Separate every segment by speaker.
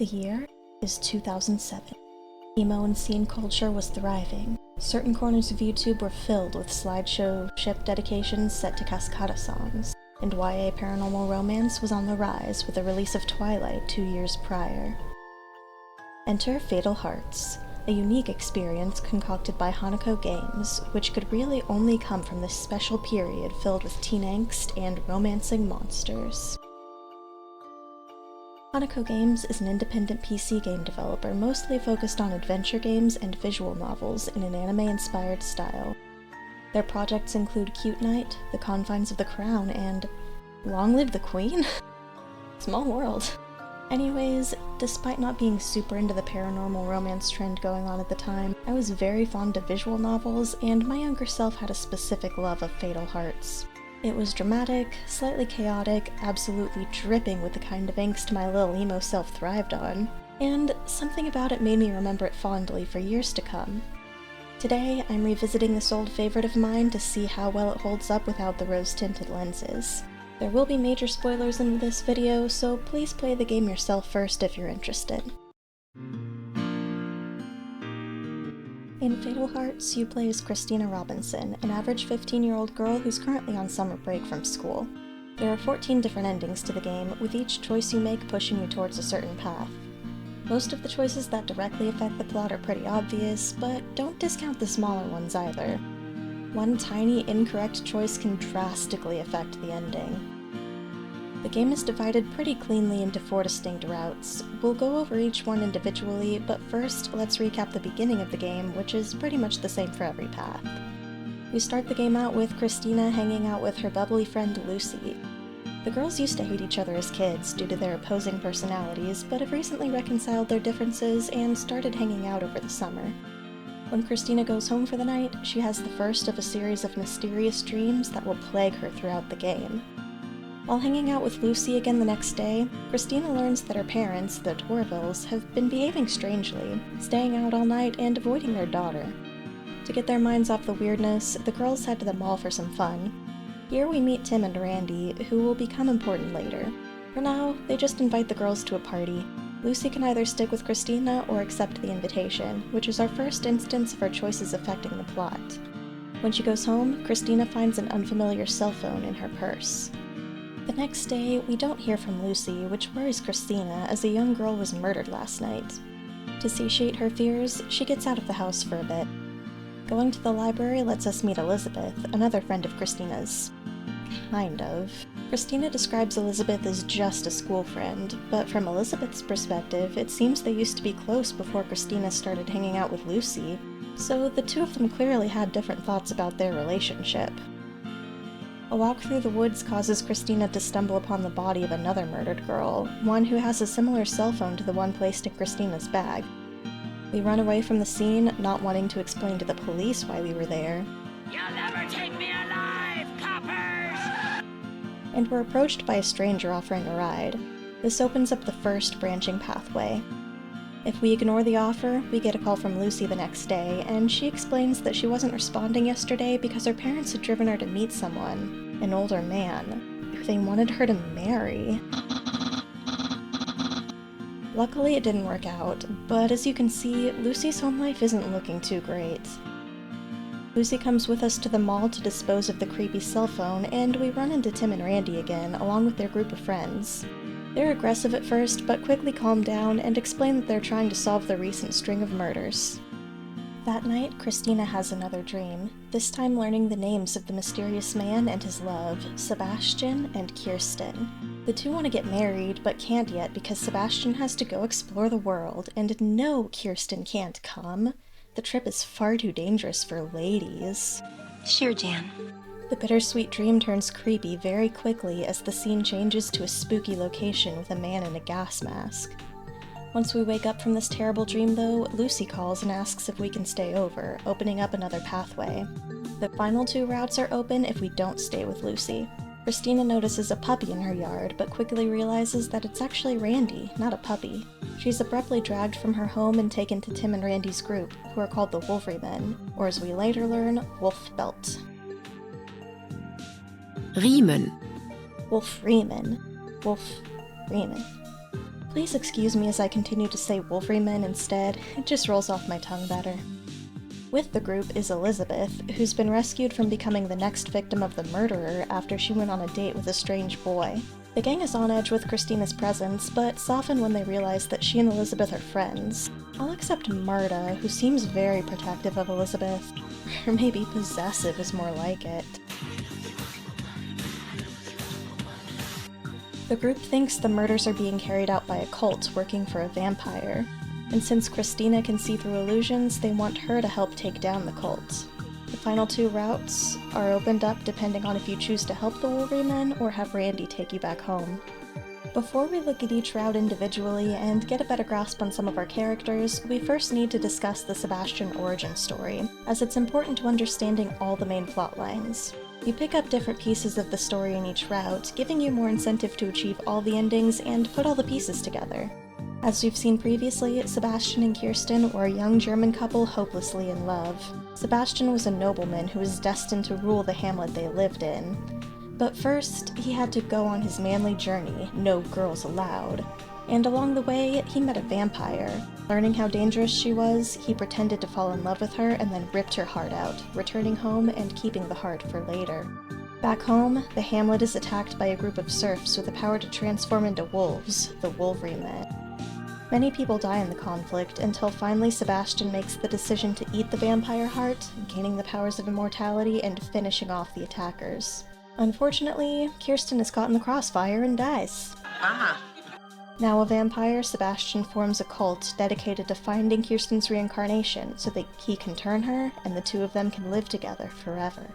Speaker 1: The year is 2007. Emo and scene culture was thriving. Certain corners of YouTube were filled with slideshow ship dedications set to Cascada songs, and YA paranormal romance was on the rise with the release of Twilight 2 years prior. Enter Fatal Hearts, a unique experience concocted by Hanako Games, which could really only come from this special period filled with teen angst and romancing monsters. Hanako Games is an independent PC game developer mostly focused on adventure games and visual novels in an anime-inspired style. Their projects include Cute Night, The Confines of the Crown, and Long Live the Queen? Small world. Anyways, despite not being super into the paranormal romance trend going on at the time, I was very fond of visual novels, and my younger self had a specific love of Fatal Hearts. It was dramatic, slightly chaotic, absolutely dripping with the kind of angst my little emo self thrived on, and something about it made me remember it fondly for years to come. Today, I'm revisiting this old favorite of mine to see how well it holds up without the rose-tinted lenses. There will be major spoilers in this video, so please play the game yourself first if you're interested. In Fatal Hearts, you play as Christina Robinson, an average 15-year-old girl who's currently on summer break from school. There are 14 different endings to the game, with each choice you make pushing you towards a certain path. Most of the choices that directly affect the plot are pretty obvious, but don't discount the smaller ones either. One tiny, incorrect choice can drastically affect the ending. The game is divided pretty cleanly into 4 distinct routes. We'll go over each one individually, but first, let's recap the beginning of the game, which is pretty much the same for every path. We start the game out with Christina hanging out with her bubbly friend Lucy. The girls used to hate each other as kids due to their opposing personalities, but have recently reconciled their differences and started hanging out over the summer. When Christina goes home for the night, she has the first of a series of mysterious dreams that will plague her throughout the game. While hanging out with Lucy again the next day, Christina learns that her parents, the Torvilles, have been behaving strangely, staying out all night and avoiding their daughter. To get their minds off the weirdness, the girls head to the mall for some fun. Here we meet Tim and Randy, who will become important later. For now, they just invite the girls to a party. Lucy can either stick with Christina or accept the invitation, which is our first instance of her choices affecting the plot. When she goes home, Christina finds an unfamiliar cell phone in her purse. The next day, we don't hear from Lucy, which worries Christina as a young girl was murdered last night. To satiate her fears, she gets out of the house for a bit. Going to the library lets us meet Elizabeth, another friend of Christina's. Kind of. Christina describes Elizabeth as just a school friend, but from Elizabeth's perspective, it seems they used to be close before Christina started hanging out with Lucy, so the two of them clearly had different thoughts about their relationship. A walk through the woods causes Christina to stumble upon the body of another murdered girl, one who has a similar cell phone to the one placed in Christina's bag. We run away from the scene, not wanting to explain to the police why we were there.
Speaker 2: You'll never take me alive, coppers!
Speaker 1: And we're approached by a stranger offering a ride. This opens up the first branching pathway. If we ignore the offer, we get a call from Lucy the next day, and she explains that she wasn't responding yesterday because her parents had driven her to meet someone, an older man, who they wanted her to marry. Luckily it didn't work out, but as you can see, Lucy's home life isn't looking too great. Lucy comes with us to the mall to dispose of the creepy cell phone, and we run into Tim and Randy again, along with their group of friends. They're aggressive at first, but quickly calm down and explain that they're trying to solve the recent string of murders. That night, Christina has another dream, this time learning the names of the mysterious man and his love, Sebastian and Kirsten. The two want to get married, but can't yet because Sebastian has to go explore the world, and no, Kirsten can't come. The trip is far too dangerous for ladies.
Speaker 3: Sure, Jan.
Speaker 1: The bittersweet dream turns creepy very quickly as the scene changes to a spooky location with a man in a gas mask. Once we wake up from this terrible dream though, Lucy calls and asks if we can stay over, opening up another pathway. The final 2 routes are open if we don't stay with Lucy. Christina notices a puppy in her yard, but quickly realizes that it's actually Randy, not a puppy. She's abruptly dragged from her home and taken to Tim and Randy's group, who are called the Wolfriemen, or as we later learn, Wolf Belt.
Speaker 3: Riemen.
Speaker 1: Wolfriemen. Wolfriemen. Please excuse me as I continue to say Wolverymen instead, it just rolls off my tongue better. With the group is Elizabeth, who's been rescued from becoming the next victim of the murderer after she went on a date with a strange boy. The gang is on edge with Christina's presence, but soften when they realize that she and Elizabeth are friends. All except Marta, who seems very protective of Elizabeth. Or maybe possessive is more like it. The group thinks the murders are being carried out by a cult working for a vampire, and since Christina can see through illusions, they want her to help take down the cult. The final 2 routes are opened up depending on if you choose to help the Wolverymen or have Randy take you back home. Before we look at each route individually and get a better grasp on some of our characters, we first need to discuss the Sebastian origin story, as it's important to understanding all the main plot lines. You pick up different pieces of the story in each route, giving you more incentive to achieve all the endings and put all the pieces together. As we've seen previously, Sebastian and Kirsten were a young German couple hopelessly in love. Sebastian was a nobleman who was destined to rule the hamlet they lived in. But first, he had to go on his manly journey, no girls allowed. And along the way, he met a vampire. Learning how dangerous she was, he pretended to fall in love with her and then ripped her heart out, returning home and keeping the heart for later. Back home, the hamlet is attacked by a group of serfs with the power to transform into wolves, the Wolverymen. Many people die in the conflict until finally Sebastian makes the decision to eat the vampire heart, gaining the powers of immortality and finishing off the attackers. Unfortunately, Kirsten is caught in the crossfire and dies. Now a vampire, Sebastian forms a cult dedicated to finding Kirsten's reincarnation so that he can turn her and the 2 of them can live together forever.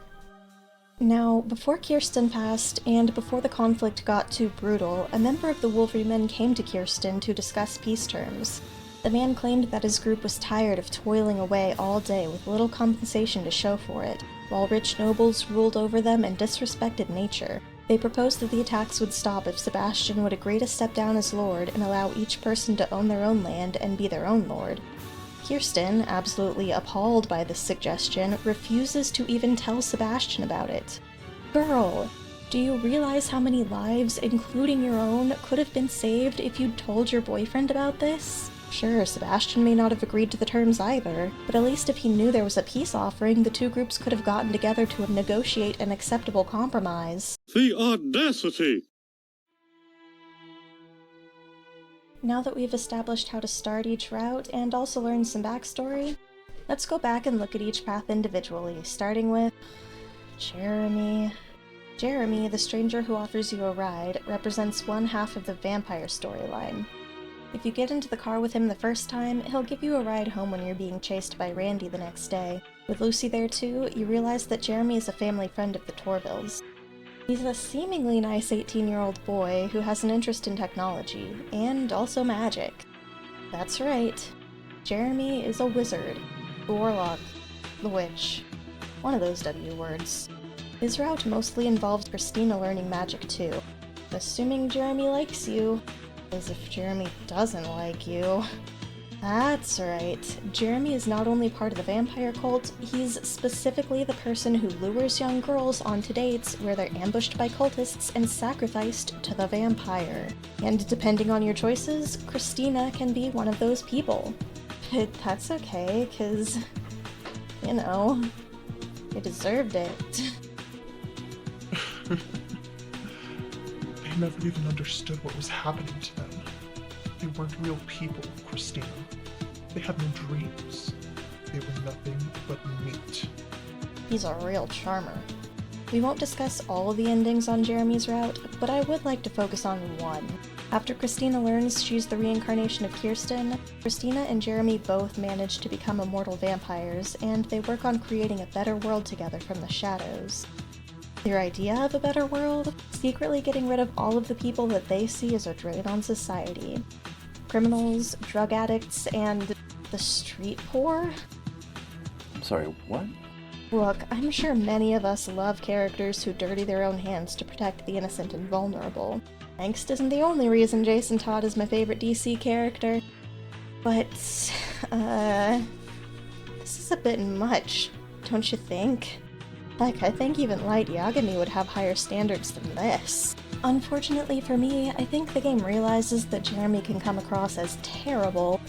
Speaker 1: Now, before Kirsten passed, and before the conflict got too brutal, a member of the Wolverymen came to Kirsten to discuss peace terms. The man claimed that his group was tired of toiling away all day with little compensation to show for it, while rich nobles ruled over them and disrespected nature. They proposed that the attacks would stop if Sebastian would agree to step down as lord and allow each person to own their own land and be their own lord. Kirsten, absolutely appalled by this suggestion, refuses to even tell Sebastian about it. Girl, do you realize how many lives, including your own, could have been saved if you'd told your boyfriend about this? Sure, Sebastian may not have agreed to the terms either, but at least if he knew there was a peace offering, the 2 groups could have gotten together to negotiate an acceptable compromise.
Speaker 3: The audacity!
Speaker 1: Now that we've established how to start each route and also learned some backstory, let's go back and look at each path individually, starting with Jeremy. Jeremy, the stranger who offers you a ride, represents one half of the vampire storyline. If you get into the car with him the first time, he'll give you a ride home when you're being chased by Randy the next day. With Lucy there too, you realize that Jeremy is a family friend of the Torvilles. He's a seemingly nice 18-year-old boy who has an interest in technology, and also magic. That's right, Jeremy is a wizard, a warlock, the witch, one of those W words. His route mostly involves Christina learning magic too, assuming Jeremy likes you. As if Jeremy doesn't like you. That's right, Jeremy is not only part of the vampire cult, he's specifically the person who lures young girls onto dates where they're ambushed by cultists and sacrificed to the vampire. And depending on your choices, Christina can be one of those people. But that's okay, 'cause, you know, they deserved it.
Speaker 4: They never even understood what was happening to them. They weren't real people, Christina. They had no dreams. They were nothing but meat.
Speaker 1: He's a real charmer. We won't discuss all of the endings on Jeremy's route, but I would like to focus on one. After Christina learns she's the reincarnation of Kirsten, Christina and Jeremy both manage to become immortal vampires, and they work on creating a better world together from the shadows. Their idea of a better world? Secretly getting rid of all of the people that they see as a drain on society. Criminals, drug addicts, and the street poor?
Speaker 5: I'm sorry, what?
Speaker 1: Look, I'm sure many of us love characters who dirty their own hands to protect the innocent and vulnerable. Angst isn't the only reason Jason Todd is my favorite DC character. But, this is a bit much, don't you think? Heck, I think even Light Yagami would have higher standards than this. Unfortunately for me, I think the game realizes that Jeremy can come across as terrible,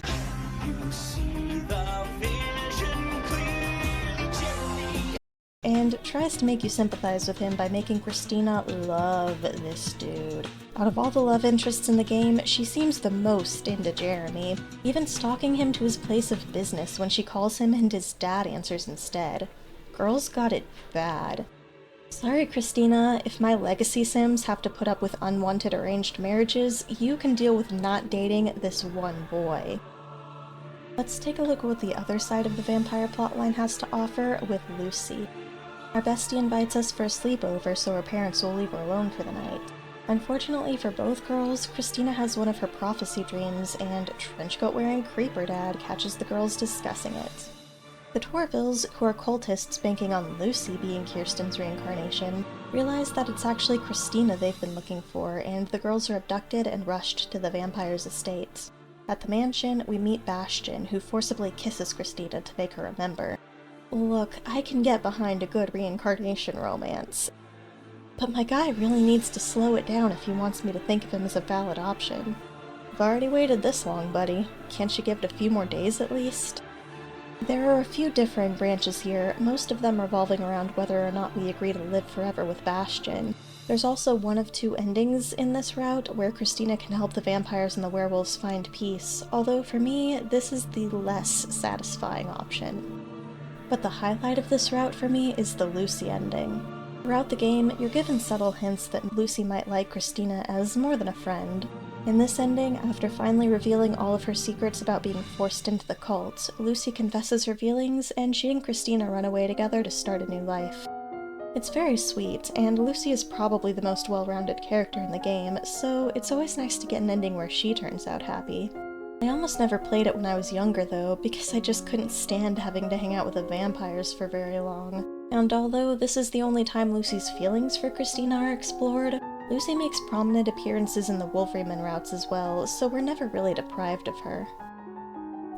Speaker 1: and tries to make you sympathize with him by making Christina love this dude. Out of all the love interests in the game, she seems the most into Jeremy, even stalking him to his place of business when she calls him and his dad answers instead. Girls got it bad. Sorry, Christina, if my legacy Sims have to put up with unwanted arranged marriages, you can deal with not dating this one boy. Let's take a look at what the other side of the vampire plotline has to offer with Lucy. Our bestie invites us for a sleepover so her parents will leave her alone for the night. Unfortunately for both girls, Christina has one of her prophecy dreams, and trenchcoat-wearing Creeper Dad catches the girls discussing it. The Torvilles, who are cultists banking on Lucy being Kirsten's reincarnation, realize that it's actually Christina they've been looking for, and the girls are abducted and rushed to the vampire's estate. At the mansion, we meet Bastion, who forcibly kisses Christina to make her remember. Look, I can get behind a good reincarnation romance, but my guy really needs to slow it down if he wants me to think of him as a valid option. I've already waited this long, buddy. Can't you give it a few more days at least? There are a few different branches here, most of them revolving around whether or not we agree to live forever with Bastion. There's also one of two endings in this route, where Christina can help the vampires and the werewolves find peace, although for me, this is the less satisfying option. But the highlight of this route for me is the Lucy ending. Throughout the game, you're given subtle hints that Lucy might like Christina as more than a friend. In this ending, after finally revealing all of her secrets about being forced into the cult, Lucy confesses her feelings, and she and Christina run away together to start a new life. It's very sweet, and Lucy is probably the most well-rounded character in the game, so it's always nice to get an ending where she turns out happy. I almost never played it when I was younger though, because I just couldn't stand having to hang out with the vampires for very long. And although this is the only time Lucy's feelings for Christina are explored, Lucy makes prominent appearances in the Wolfreyman routes as well, so we're never really deprived of her.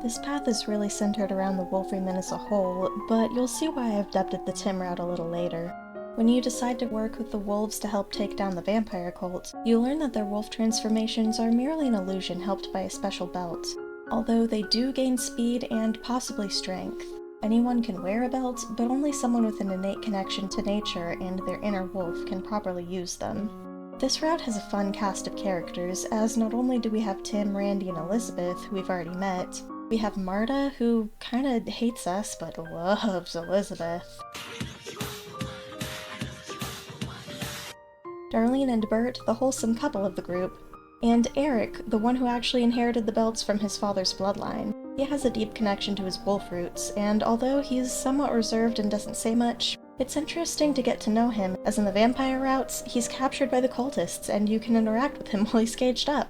Speaker 1: This path is really centered around the Wolfreyman as a whole, but you'll see why I've dubbed it the Tim route a little later. When you decide to work with the wolves to help take down the vampire cult, you learn that their wolf transformations are merely an illusion helped by a special belt, although they do gain speed and possibly strength. Anyone can wear a belt, but only someone with an innate connection to nature and their inner wolf can properly use them. This route has a fun cast of characters, as not only do we have Tim, Randy, and Elizabeth, who we've already met, we have Marta, who kinda hates us but loves Elizabeth. Darlene and Bert, the wholesome couple of the group, and Eric, the one who actually inherited the belts from his father's bloodline. He has a deep connection to his wolf roots, and although he's somewhat reserved and doesn't say much, it's interesting to get to know him, as in the vampire routes, he's captured by the cultists and you can interact with him while he's caged up.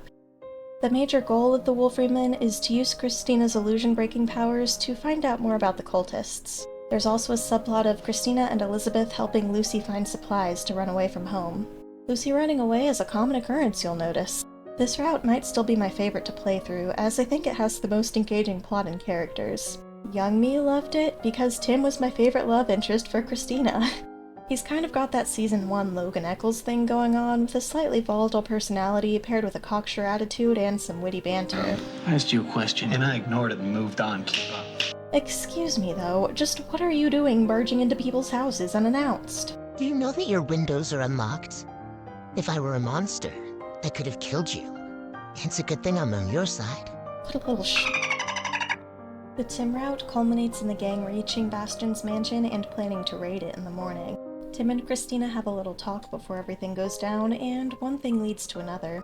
Speaker 1: The major goal of the Wolfreyman is to use Christina's illusion-breaking powers to find out more about the cultists. There's also a subplot of Christina and Elizabeth helping Lucy find supplies to run away from home. Lucy running away is a common occurrence, you'll notice. This route might still be my favorite to play through, as I think it has the most engaging plot and characters. Young me loved it because Tim was my favorite love interest for Christina. He's kind of got that Season 1 Logan Eccles thing going on, with a slightly volatile personality paired with a cocksure attitude and some witty banter.
Speaker 3: I asked you a question and I ignored it and moved on. Keep up.
Speaker 1: Excuse me though, just what are you doing barging into people's houses unannounced?
Speaker 6: Do you know that your windows are unlocked? If I were a monster, I could have killed you. It's a good thing I'm on your side.
Speaker 1: What a little The Tim route culminates in the gang reaching Bastion's mansion and planning to raid it in the morning. Tim and Christina have a little talk before everything goes down, and one thing leads to another.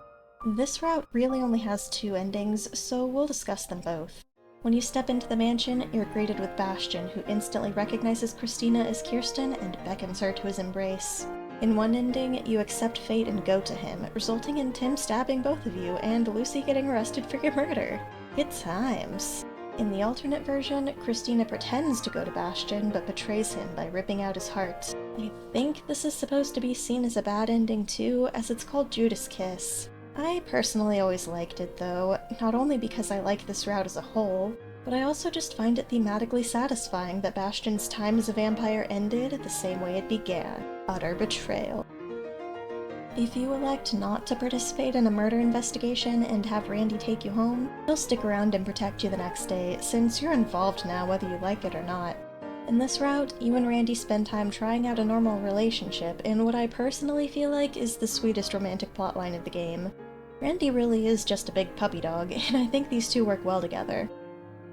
Speaker 1: This route really only has two endings, so we'll discuss them both. When you step into the mansion, you're greeted with Bastion, who instantly recognizes Christina as Kirsten and beckons her to his embrace. In one ending, you accept fate and go to him, resulting in Tim stabbing both of you and Lucy getting arrested for your murder. Good times. In the alternate version, Christina pretends to go to Bastion but betrays him by ripping out his heart. I think this is supposed to be seen as a bad ending too, as it's called Judas Kiss. I personally always liked it though, not only because I like this route as a whole, but I also just find it thematically satisfying that Bastion's time as a vampire ended the same way it began. Utter betrayal. If you elect not to participate in a murder investigation and have Randy take you home, he'll stick around and protect you the next day, since you're involved now whether you like it or not. In this route, you and Randy spend time trying out a normal relationship in what I personally feel like is the sweetest romantic plotline of the game. Randy really is just a big puppy dog, and I think these two work well together.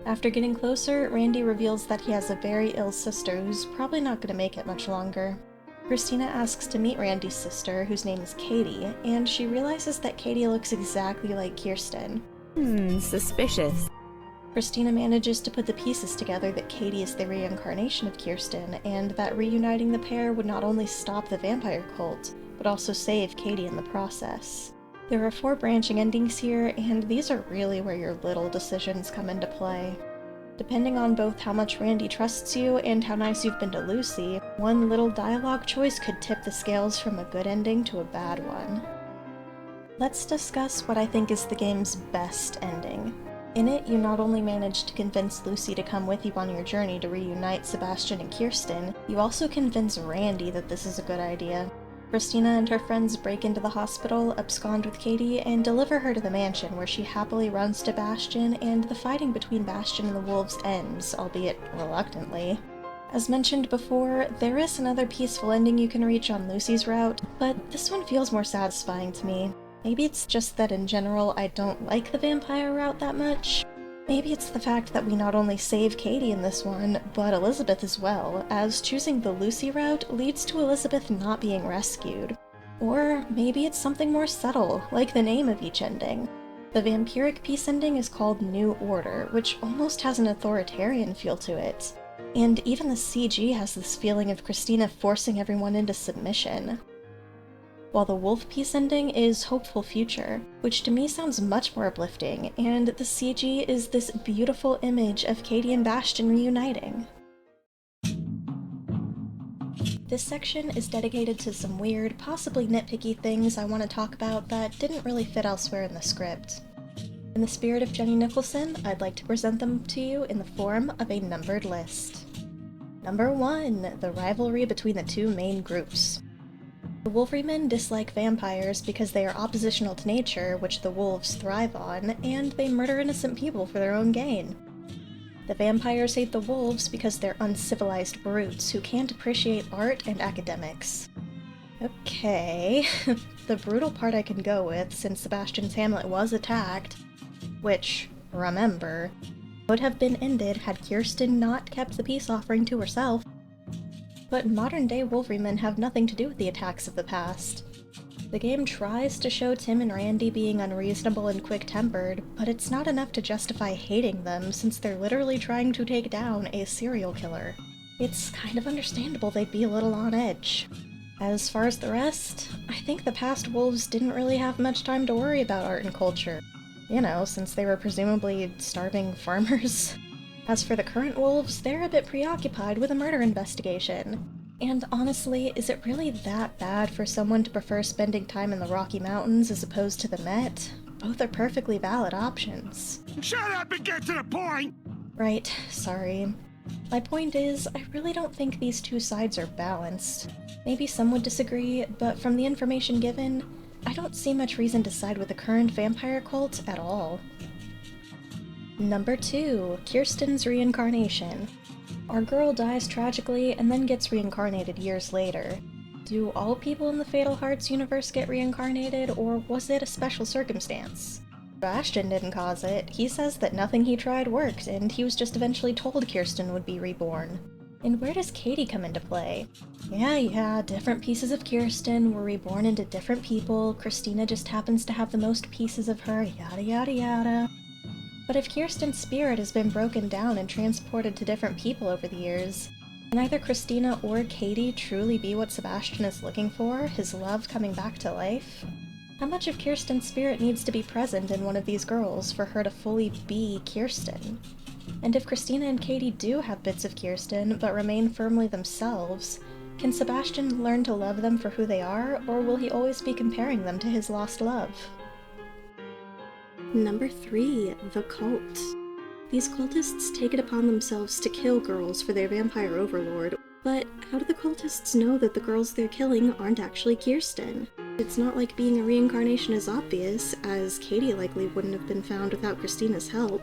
Speaker 1: After getting closer, Randy reveals that he has a very ill sister who's probably not going to make it much longer. Christina asks to meet Randy's sister, whose name is Katie, and she realizes that Katie looks exactly like Kirsten.
Speaker 7: Suspicious.
Speaker 1: Christina manages to put the pieces together that Katie is the reincarnation of Kirsten, and that reuniting the pair would not only stop the vampire cult, but also save Katie in the process. There are 4 branching endings here, and these are really where your little decisions come into play. Depending on both how much Randy trusts you and how nice you've been to Lucy, one little dialogue choice could tip the scales from a good ending to a bad one. Let's discuss what I think is the game's best ending. In it, you not only manage to convince Lucy to come with you on your journey to reunite Sebastian and Kirsten, you also convince Randy that this is a good idea. Christina and her friends break into the hospital, abscond with Katie, and deliver her to the mansion where she happily runs to Bastion, and the fighting between Bastion and the wolves ends, albeit reluctantly. As mentioned before, there is another peaceful ending you can reach on Lucy's route, but this one feels more satisfying to me. Maybe it's just that in general I don't like the vampire route that much. Maybe it's the fact that we not only save Katie in this one, but Elizabeth as well, as choosing the Lucy route leads to Elizabeth not being rescued. Or maybe it's something more subtle, like the name of each ending. The vampiric peace ending is called New Order, which almost has an authoritarian feel to it. And even the CG has this feeling of Christina forcing everyone into submission. While the wolf peace ending is Hopeful Future, which to me sounds much more uplifting, and the CG is this beautiful image of Katie and Bastion reuniting. This section is dedicated to some weird, possibly nitpicky things I want to talk about that didn't really fit elsewhere in the script. In the spirit of Jenny Nicholson, I'd like to present them to you in the form of a numbered list. Number 1, the rivalry between the 2 main groups. The Wolverine dislike vampires because they are oppositional to nature, which the wolves thrive on, and they murder innocent people for their own gain. The vampires hate the wolves because they're uncivilized brutes who can't appreciate art and academics. Okay, the brutal part I can go with, since Sebastian's Hamlet was attacked, which, remember, would have been ended had Kirsten not kept the peace offering to herself. But modern-day Wolverine have nothing to do with the attacks of the past. The game tries to show Tim and Randy being unreasonable and quick-tempered, but it's not enough to justify hating them since they're literally trying to take down a serial killer. It's kind of understandable they'd be a little on edge. As far as the rest, I think the past wolves didn't really have much time to worry about art and culture. You know, since they were presumably starving farmers. As for the current wolves, they're a bit preoccupied with a murder investigation. And honestly, is it really that bad for someone to prefer spending time in the Rocky Mountains as opposed to the Met? Both are perfectly valid options.
Speaker 2: Shut up and get to the point!
Speaker 1: Right, sorry. My point is, I really don't think these 2 sides are balanced. Maybe some would disagree, but from the information given, I don't see much reason to side with the current vampire cult at all. Number 2, Kirsten's reincarnation. Our girl dies tragically and then gets reincarnated years later. Do all people in the Fatal Hearts universe get reincarnated, or was it a special circumstance? Bastion didn't cause it. He says that nothing he tried worked, and he was just eventually told Kirsten would be reborn. And where does Katie come into play? Yeah, different pieces of Kirsten were reborn into different people, Christina just happens to have the most pieces of her, yada yada yada. But if Kirsten's spirit has been broken down and transported to different people over the years, can either Christina or Katie truly be what Sebastian is looking for, his love coming back to life? How much of Kirsten's spirit needs to be present in one of these girls for her to fully be Kirsten? And if Christina and Katie do have bits of Kirsten, but remain firmly themselves, can Sebastian learn to love them for who they are, or will he always be comparing them to his lost love? Number 3, the cult. These cultists take it upon themselves to kill girls for their vampire overlord, but how do the cultists know that the girls they're killing aren't actually Kirsten? It's not like being a reincarnation is obvious, as Katie likely wouldn't have been found without Christina's help.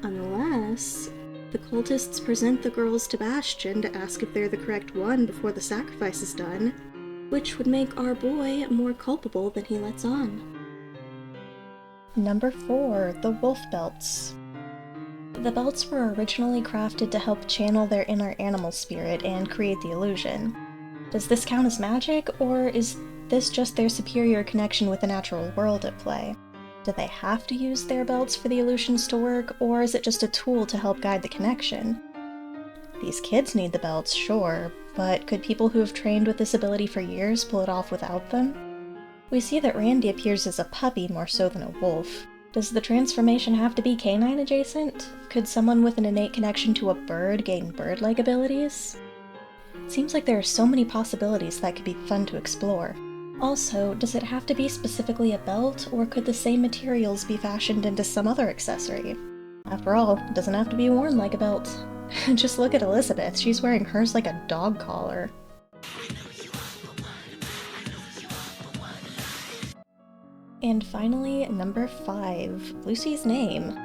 Speaker 1: Unless the cultists present the girls to Bastion to ask if they're the correct one before the sacrifice is done, which would make our boy more culpable than he lets on. Number 4. The Wolf Belts. The belts were originally crafted to help channel their inner animal spirit and create the illusion. Does this count as magic, or is this just their superior connection with the natural world at play? Do they have to use their belts for the illusions to work, or is it just a tool to help guide the connection? These kids need the belts, sure, but could people who have trained with this ability for years pull it off without them? We see that Randy appears as a puppy more so than a wolf. Does the transformation have to be canine adjacent? Could someone with an innate connection to a bird gain bird-like abilities? It seems like there are so many possibilities that could be fun to explore. Also, does it have to be specifically a belt, or could the same materials be fashioned into some other accessory? After all, it doesn't have to be worn like a belt. Just look at Elizabeth, she's wearing hers like a dog collar. And finally, number 5, Lucy's name.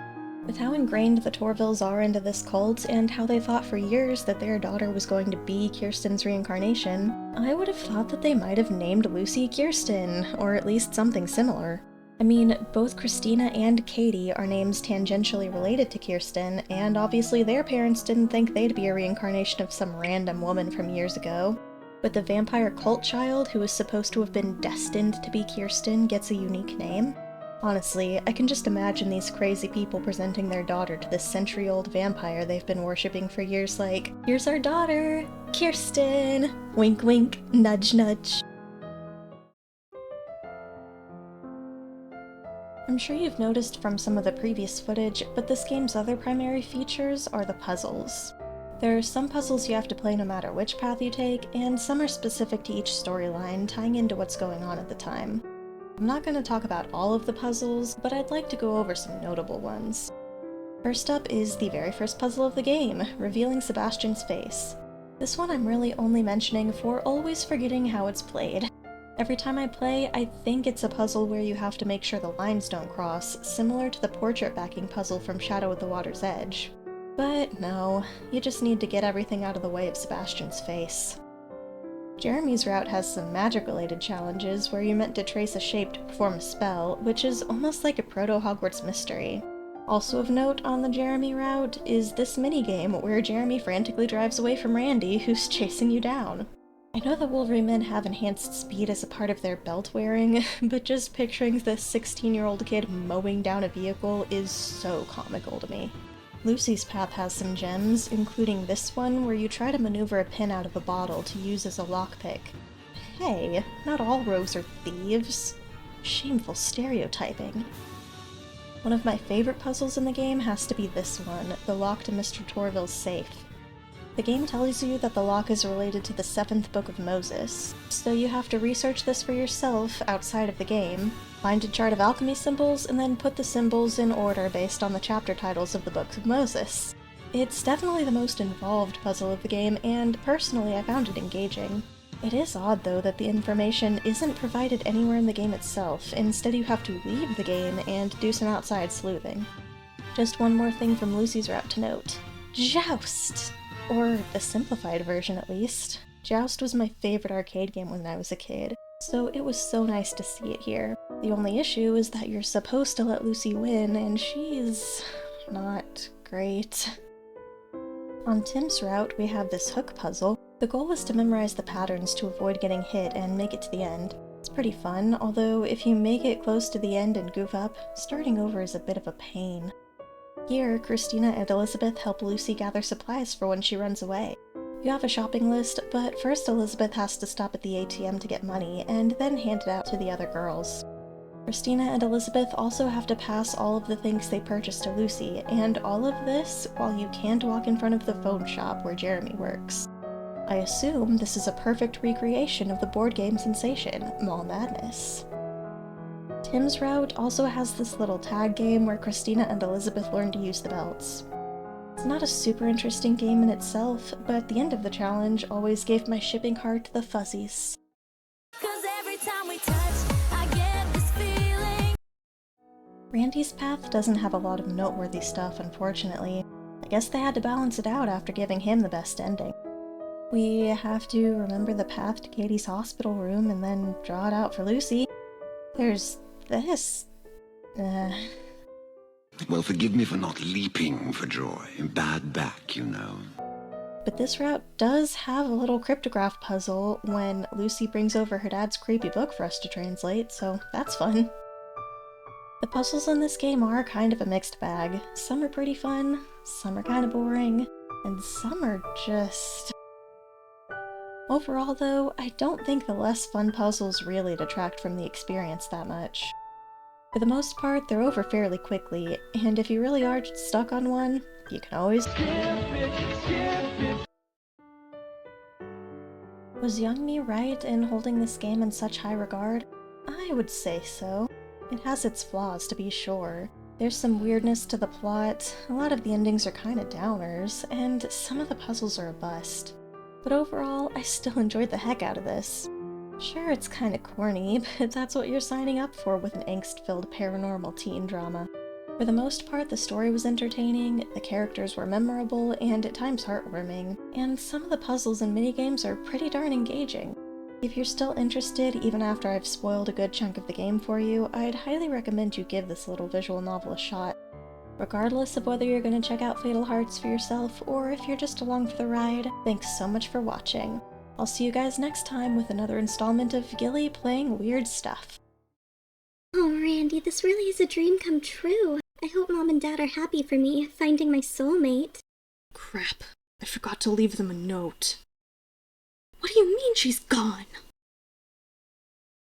Speaker 1: With how ingrained the Torvilles are into this cult, and how they thought for years that their daughter was going to be Kirsten's reincarnation, I would have thought that they might have named Lucy Kirsten, or at least something similar. I mean, both Christina and Katie are names tangentially related to Kirsten, and obviously their parents didn't think they'd be a reincarnation of some random woman from years ago. But the vampire cult child who was supposed to have been destined to be Kirsten gets a unique name? Honestly, I can just imagine these crazy people presenting their daughter to this century-old vampire they've been worshipping for years like, "Here's our daughter, Kirsten! Wink wink, nudge nudge." I'm sure you've noticed from some of the previous footage, but this game's other primary features are the puzzles. There are some puzzles you have to play no matter which path you take, and some are specific to each storyline, tying into what's going on at the time. I'm not going to talk about all of the puzzles, but I'd like to go over some notable ones. First up is the very first puzzle of the game, revealing Sebastian's face. This one I'm really only mentioning for always forgetting how it's played. Every time I play, I think it's a puzzle where you have to make sure the lines don't cross, similar to the portrait backing puzzle from Shadow at the Water's Edge. But no, you just need to get everything out of the way of Sebastian's face. Jeremy's route has some magic-related challenges where you're meant to trace a shape to perform a spell, which is almost like a proto-Hogwarts mystery. Also of note on the Jeremy route is this minigame where Jeremy frantically drives away from Randy, who's chasing you down. I know the Wolverine have enhanced speed as a part of their belt wearing, but just picturing this 16-year-old kid mowing down a vehicle is so comical to me. Lucy's path has some gems, including this one where you try to maneuver a pin out of a bottle to use as a lockpick. Hey, not all rogues are thieves. Shameful stereotyping. One of my favorite puzzles in the game has to be this one, the lock to Mr. Torville's safe. The game tells you that the lock is related to the 7th book of Moses, so you have to research this for yourself outside of the game, find a chart of alchemy symbols, and then put the symbols in order based on the chapter titles of the books of Moses. It's definitely the most involved puzzle of the game, and personally I found it engaging. It is odd though that the information isn't provided anywhere in the game itself, instead you have to leave the game and do some outside sleuthing. Just one more thing from Lucy's route to note. Joust! Or the simplified version at least. Joust was my favorite arcade game when I was a kid, so it was so nice to see it here. The only issue is that you're supposed to let Lucy win, and she's not great. On Tim's route, we have this hook puzzle. The goal is to memorize the patterns to avoid getting hit and make it to the end. It's pretty fun, although if you make it close to the end and goof up, starting over is a bit of a pain. Here, Christina and Elizabeth help Lucy gather supplies for when she runs away. You have a shopping list, but first Elizabeth has to stop at the ATM to get money, and then hand it out to the other girls. Christina and Elizabeth also have to pass all of the things they purchased to Lucy, and all of this while you can't walk in front of the phone shop where Jeremy works. I assume this is a perfect recreation of the board game sensation, Mall Madness. Tim's route also has this little tag game where Christina and Elizabeth learn to use the belts. It's not a super interesting game in itself, but the end of the challenge always gave my shipping heart the fuzzies.
Speaker 8: 'Cause every time we touch
Speaker 1: Randy's path doesn't have a lot of noteworthy stuff, unfortunately. I guess they had to balance it out after giving him the best ending. We have to remember the path to Katie's hospital room and then draw it out for Lucy. There's this.
Speaker 8: Well, forgive me for not leaping for joy. Bad back, you know.
Speaker 1: But this route does have a little cryptograph puzzle when Lucy brings over her dad's creepy book for us to translate, so that's fun. The puzzles in this game are kind of a mixed bag. Some are pretty fun, some are kind of boring, and some are just... Overall though, I don't think the less fun puzzles really detract from the experience that much. For the most part, they're over fairly quickly, and if you really are stuck on one, you can always... Was young me right in holding this game in such high regard? I would say so. It has its flaws, to be sure. There's some weirdness to the plot, a lot of the endings are kinda downers, and some of the puzzles are a bust. But overall, I still enjoyed the heck out of this. Sure, it's kinda corny, but that's what you're signing up for with an angst-filled paranormal teen drama. For the most part, the story was entertaining, the characters were memorable, and at times heartwarming, and some of the puzzles and minigames are pretty darn engaging. If you're still interested, even after I've spoiled a good chunk of the game for you, I'd highly recommend you give this little visual novel a shot. Regardless of whether you're going to check out Fatal Hearts for yourself, or if you're just along for the ride, thanks so much for watching. I'll see you guys next time with another installment of Gilly playing weird stuff.
Speaker 9: Oh, Randy, this really is a dream come true. I hope Mom and Dad are happy for me, finding my soulmate.
Speaker 1: Crap, I forgot to leave them a note. What do you mean she's gone?